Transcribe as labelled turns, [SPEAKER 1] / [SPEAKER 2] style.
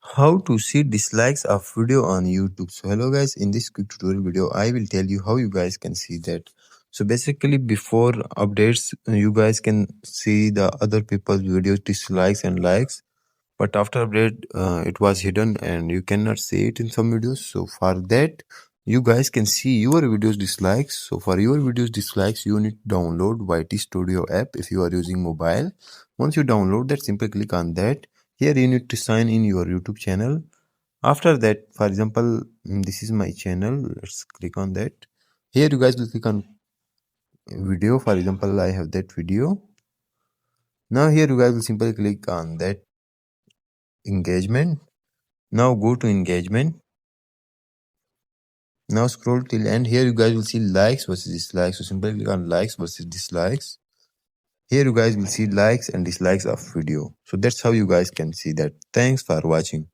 [SPEAKER 1] How to see dislikes of video on YouTube. So hello guys, in this quick tutorial video I will tell you how you guys can see that. So basically before updates you guys can see the other people's videos dislikes and likes, but after update it was hidden and you cannot see it in some videos. So for that you guys can see your videos dislikes. So for your videos dislikes you need to download YT Studio app if you are using mobile. Once you download that, simply click on that. Here you need to sign in your YouTube channel. After that, for example, this is my channel. Let's click on that. Here you guys will click on video. For example, I have that video. Now here you guys will simply click on that engagement. Now go to engagement. Now scroll till end. Here you guys will see likes versus dislikes. So simply click on likes versus dislikes. Here you guys will see likes and dislikes of video. So that's how you guys can see that. Thanks for watching.